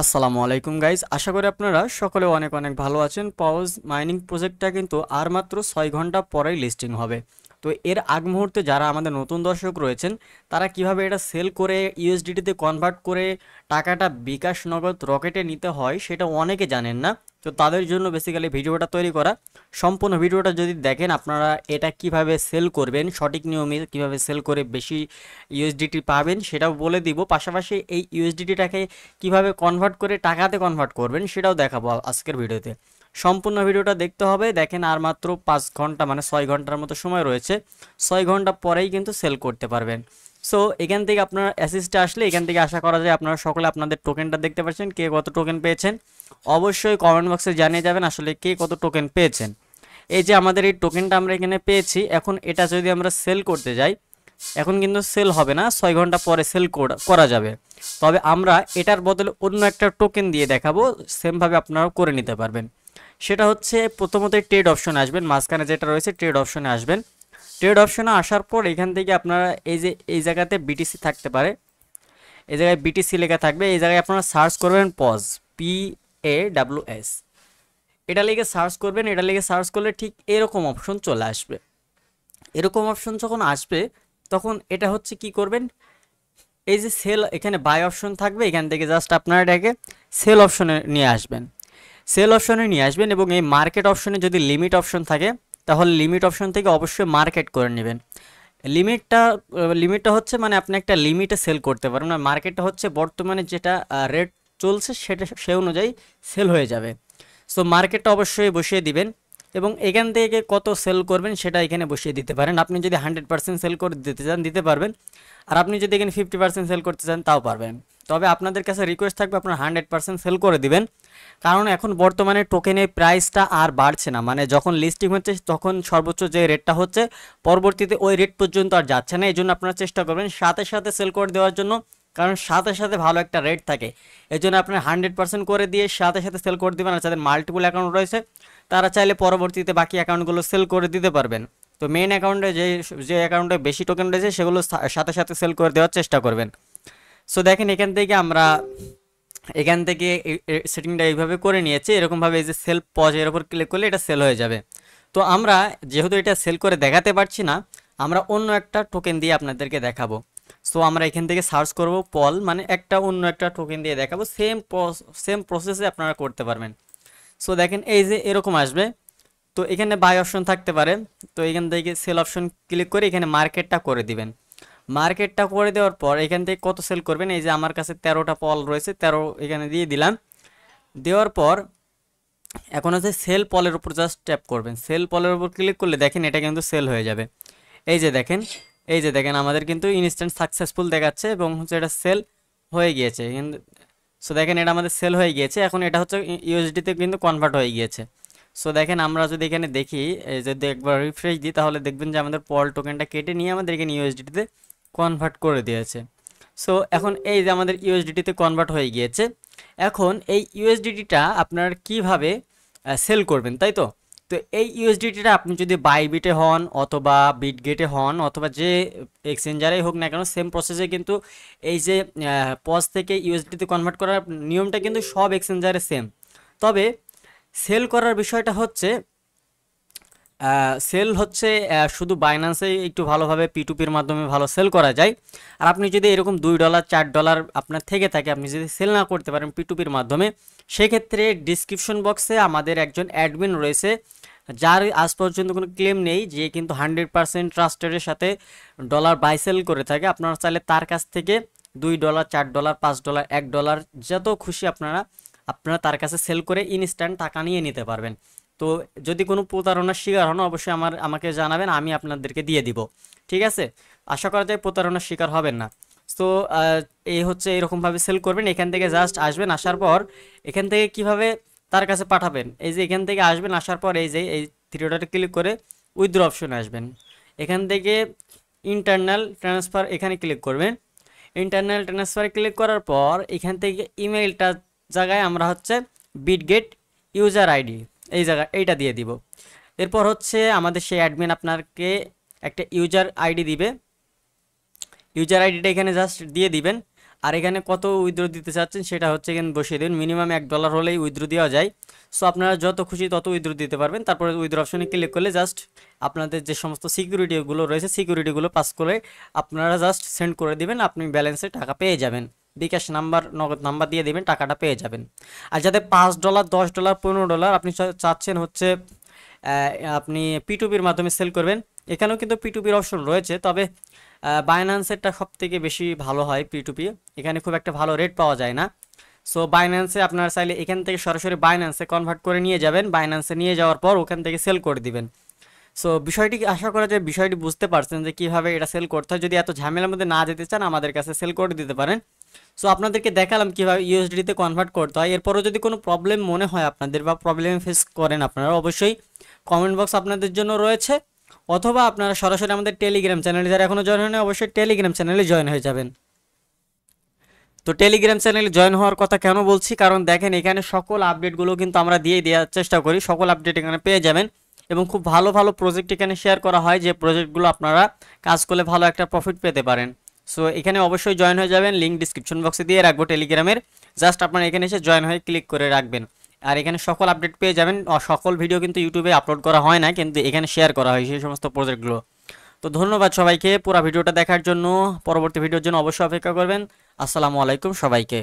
আসসালামু আলাইকুম গাইজ, আশা করি আপনারা সকলে অনেক অনেক ভালো আছেন। পজ মাইনিং প্রজেক্টটা কিন্তু আর মাত্র 6 ঘন্টা পরেই লিস্টিং হবে। তো এর আগ মুহূর্তে যারা আমাদের নতুন দর্শক রয়েছেন তারা কিভাবে এটা সেল করে ইউএসডিটিতে কনভার্ট করে টাকাটা বিকাশ নগদ রকেটে নিতে হয় সেটা অনেকে জানেন না। তো তাদের জন্য বেসিক্যালি ভিডিওটা তৈরি করা। সম্পূর্ণ ভিডিওটা যদি দেখেন আপনারা এটা কিভাবে সেল করবেন, সঠিক নিয়মে কিভাবে সেল করে বেশি ইউএসডিটি পাবেন সেটাও বলে দিব। পাশাপাশি এই ইউএসডিটিটাকে কিভাবে কনভার্ট করে টাকাতে কনভার্ট করবেন সেটাও দেখাবো আজকের ভিডিওতে। সম্পূর্ণ ভিডিওটা দেখতে হবে। দেখেন আর মাত্র 5 ঘন্টা মানে 6 ঘন্টার মতো সময় রয়েছে। 6 ঘন্টা পরেই কিন্তু সেল করতে পারবেন। সো এখান থেকে আপনার অ্যাসিস্টে আসলে এখান থেকে আশা করা যায় আপনারা সকলে আপনাদের টোকেনটা দেখতে পাচ্ছেন, কে কত টোকেন পেয়েছেন। অবশ্যই কমেন্ট বক্সে জানিয়ে যাবেন আসলে কে কত টোকেন পেয়েছেন। এই যে আমাদের এই টোকেনটা আমরা এখানে পেয়েছি, এখন এটা যদি আমরা সেল করতে যাই, এখন কিন্তু সেল হবে না, 6 ঘন্টা পরে সেল করা যাবে। তবে আমরা এটার বদলে অন্য একটা টোকেন দিয়ে দেখাবো, সেমভাবে আপনারা করে নিতে পারবেন। সেটা হচ্ছে প্রথমত ট্রেড অপশনে আসবেন, মাঝখানে যেটা রয়েছে ট্রেড অপশনে আসবেন। ট্রেড অপশনে আসার পর এখান থেকে আপনারা এই যে এই জায়গাতে বিটিসি থাকতে পারে, এই জায়গায় বিটিসি লেখা থাকবে, এই জায়গায় আপনারা সার্চ করবেন পজ, PAWS, এটা লিখে সার্চ করবেন। এটা লিখে সার্চ করলে ঠিক এরকম অপশন চলে আসবে। এরকম অপশন যখন আসবে তখন এটা হচ্ছে কি করবেন, এই যে সেল এখানে বাই অপশন থাকবে, এখান থেকে জাস্ট আপনারা এটাকে সেল অপশনে নিয়ে আসবেন। সেল অপশনে নিয়ে আসবেন এবং এই মার্কেট অপশনে যদি লিমিট অপশন থাকে তাহলে লিমিট অপশন থেকে অবশ্যই মার্কেট করে নেবেন। লিমিটটা লিমিটটা হচ্ছে মানে আপনি একটা লিমিটে সেল করতে পারবেন, না মার্কেটটা হচ্ছে বর্তমানে যেটা রেট চলছে সেটা সে অনুযায়ী সেল হয়ে যাবে। সো মার্কেটটা অবশ্যই বসিয়ে দিবেন এবং এখান থেকে কত সেল করবেন সেটা এখানে বসিয়ে দিতে পারেন। আপনি যদি 100% সেল করে দিতে চান দিতে পারবেন, আর আপনি যদি এখানে 50% সেল করতে চান তাও পারবেন। তবে আপনাদের কাছে রিকোয়েস্ট থাকবে আপনার 100% সেল করে দিবেন, কারণ এখন বর্তমানে টোকেনের প্রাইসটা আর বাড়ছে না। মানে যখন লিস্টিং হচ্ছে তখন সর্বোচ্চ যে রেটটা হচ্ছে পরবর্তীতে ওই রেট পর্যন্ত আর যাচ্ছে না। এই জন্য আপনারা চেষ্টা করবেন সাথে সাথে সেল করে দেওয়ার জন্য, কারণ সাথে সাথে ভালো একটা রেট থাকে। এই জন্য আপনার 100% করে দিয়ে সাথে সাথে সেল করে দেবেন। আর যাদের মাল্টিপল অ্যাকাউন্ট রয়েছে তারা চাইলে পরবর্তীতে বাকি অ্যাকাউন্টগুলো সেল করে দিতে পারবেন। তো মেইন অ্যাকাউন্টে যে যে অ্যাকাউন্টে বেশি টোকেন রয়েছে সেগুলো সাথে সাথে সেল করে দেওয়ার চেষ্টা করবেন। সো দেখেন এখান থেকে আমরা এখান থেকে সেটিংটা এইভাবে করে নিয়েছি, এরকমভাবে এই যে সেল পজ এর উপর ক্লিক করলে এটা সেল হয়ে যাবে। তো আমরা যেহেতু এটা সেল করে দেখাতে পারছি না, আমরা অন্য একটা টোকেন দিয়ে আপনাদেরকে দেখাবো। সো আমরা এখান থেকে সার্চ করব পল, মানে একটা অন্য একটা টোকেন দিয়ে দেখাবো, সেম প্রসেসে আপনারা করতে পারবেন। সো দেখেন এই যে এরকম আসবে। তো এখানে বাই অপশন থাকতে পারে, তো এখান থেকে সেল অপশন ক্লিক করে এখানে মার্কেটটা করে দিবেন। মার্কেটটা করে দেওয়ার পর এখান থেকে কত সেল করবেন, এই যে আমার কাছে 13টা পল রয়েছে, 13 এখানে দিয়ে দিলাম। দেওয়ার পর এখন হচ্ছে সেল পলের উপর জাস্ট ট্যাপ করবেন। সেল পলের উপর ক্লিক করলে দেখেন এটা কিন্তু সেল হয়ে যাবে। এই যে দেখেন, এই যে দেখেন আমাদের কিন্তু ইনস্ট্যান্ট সাকসেসফুল দেখাচ্ছে এবং হচ্ছে এটা সেল হয়ে গিয়েছে। সো দেখেন এটা আমাদের সেল হয়ে গিয়েছে, এখন এটা হচ্ছে ইউএসডিতে কিন্তু কনভার্ট হয়ে গিয়েছে। সো দেখেন আমরা যদি এখানে দেখি, যদি একবার রিফ্রেশ দিই তাহলে দেখবেন যে আমাদের পল টোকেনটা কেটে নিয়ে আমাদের এখানে ইউএসডিটিতে কনভার্ট করে দিয়েছে। সো এখন এই যে আমাদের ইউএসডিটিতে কনভার্ট হয়ে গিয়েছে। এখন এই ইউএসডিটিটা আপনার কিভাবে সেল করবেন, তাই তো? তো এই ইউএসডিটিটা আপনি যদি বাইবিটে হন অথবা বিটগেটে হন অথবা যে এক্সচেঞ্জারেই হোক না কেন, সেম প্রসেসে কিন্তু এই যে পজ থেকে ইউএসডিতে কনভার্ট করার নিয়মটা কিন্তু সব এক্সচেঞ্জারে সেম। তবে সেল করার বিষয়টা হচ্ছে সেল হচ্ছে শুধু বাইন্যান্সে একটু ভালোভাবে P2P-র মাধ্যমে ভালো সেল করা যায়। আর আপনি যদি এরকম $2 $4 আপনার থেকে থাকে, আপনি যদি সেল না করতে পারেন P2P-র মাধ্যমে, সেক্ষেত্রে ডিসক্রিপশন বক্সে আমাদের একজন অ্যাডমিন রয়েছে যার আজ পর্যন্ত কোনো ক্লেম নেই, যে কিন্তু 100% ট্রাস্টেডের সাথে ডলার বাই সেল করে থাকে। আপনারা চাইলে তার কাছ থেকে $2 $4 $5 $1 যত খুশি আপনারা আপনারা তার কাছে সেল করে ইনস্ট্যান্ট টাকা নিয়ে নিতে পারবেন। তো যদি কোনো প্রতারণার শিকার হন অবশ্যই আমাকে জানাবেন, আমি আপনাদেরকে দিয়ে দিব। ঠিক আছে, আশা করা যায় প্রতারণার শিকার হবেন না। তো এই হচ্ছে এরকমভাবে সেল করবেন। এখান থেকে জাস্ট আসবেন, আসার পর এখান থেকে কিভাবে তার কাছে পাঠাবেন, এই যে এখান থেকে আসবেন, আসার পর এই যে এই থ্রি ডটে ক্লিক করে উইথড্র অপশনে আসবেন। এখান থেকে ইন্টারনাল ট্রান্সফার এখানে ক্লিক করবেন। ইন্টারনাল ট্রান্সফারে ক্লিক করার পর এখান থেকে ইমেইলটা জায়গায় আমরা হচ্ছে বিটগেট ইউজার আইডি এই জায়গা এইটা দিয়ে দিব। এরপর হচ্ছে আমাদের সেই অ্যাডমিন আপনাকে একটা ইউজার আইডি দিবে। ইউজার আইডিটা এখানে জাস্ট দিয়ে দিবেন। আর এখানে কত উইথড্র দিতে চাচ্ছেন সেটা হচ্ছে এখানে বসিয়ে দিন। মিনিমাম $1 হলেই উইথড্র দেওয়া যায়। সো আপনারা যত খুশি তত উইথড্র দিতে পারবেন। তারপরে উইথড্র অপশনে ক্লিক করলে জাস্ট আপনাদের যে সমস্ত সিকিউরিটিগুলো রয়েছে সিকিউরিটিগুলো পাস করে আপনারা জাস্ট সেন্ড করে দিবেন, আপনি ব্যালেন্সে টাকা পেয়ে যাবেন। বিকাশ নাম্বার, নগদ নাম্বার দিয়ে দিবেন, টাকাটা পেয়ে যাবেন। আর যাতে $5, $10, $15 আপনি চাচ্ছেন হচ্ছে আপনি P2P-র মাধ্যমে সেল করবেন, এখানেও কিন্তু P2P-র অপশন রয়েছে, তবে বাইন্যান্সেরটা সব থেকে বেশি ভালো হয় P2P, এখানে খুব একটা ভালো রেট পাওয়া যায় না। সো বাইন্যান্সে আপনারা চাইলে এখান থেকে সরাসরি বাইন্যান্সে কনভার্ট করে নিয়ে যাবেন, বাইন্যান্সে নিয়ে যাওয়ার পর ওখান থেকে সেল করে দিবেন। সো বিষয়টি আশা করা যায় বিষয়টি বুঝতে পারছেন যে কীভাবে এটা সেল করতে হয়। যদি এত ঝামেলার মধ্যে না যেতে চান আমাদের কাছে সেল করে দিতে পারেন। সো আপনাদেরকে দেখালাম কীভাবে ইউএসডিতে কনভার্ট করতে হয়। এরপরও যদি কোনো প্রবলেম মনে হয় আপনাদের বা প্রবলেম ফেস করেন আপনারা, অবশ্যই কমেন্ট বক্স আপনাদের জন্য রয়েছে, অথবা আপনারা সরাসরি আমাদের টেলিগ্রাম চ্যানেলে, যারা এখনও জয়েন হয়নি অবশ্যই টেলিগ্রাম চ্যানেলে জয়েন হয়ে যাবেন। তো টেলিগ্রাম চ্যানেলে জয়েন হওয়ার কথা কেন বলছি, কারণ দেখেন এখানে সকল আপডেটগুলো কিন্তু আমরা দিয়ে দেওয়ার চেষ্টা করি, সকল আপডেট এখানে পেয়ে যাবেন এবং খুব ভালো ভালো প্রজেক্ট এখানে শেয়ার করা হয়, যে প্রজেক্টগুলো আপনারা কাজ করলে ভালো একটা প্রফিট পেতে পারেন। সো এখানে অবশ্যই জয়েন হয়ে যাবেন, লিঙ্ক ডিসক্রিপশন বক্সে দিয়ে রাখবো টেলিগ্রামের, জাস্ট আপনারা এখানে এসে জয়েন হয়ে ক্লিক করে রাখবেন। আর এখানে সকল আপডেট পেয়ে যাবেন। সকল ভিডিও কিন্তু ইউটিউবে আপলোড করা হয় না, কিন্তু এখানে শেয়ার করা হয় সেই সমস্ত প্রজেক্টগুলো। তো ধন্যবাদ সবাইকে পুরো ভিডিওটা দেখার জন্য। পরবর্তী ভিডিওর জন্য অবশ্যই অপেক্ষা করবেন। আসসালামু আলাইকুম সবাইকে।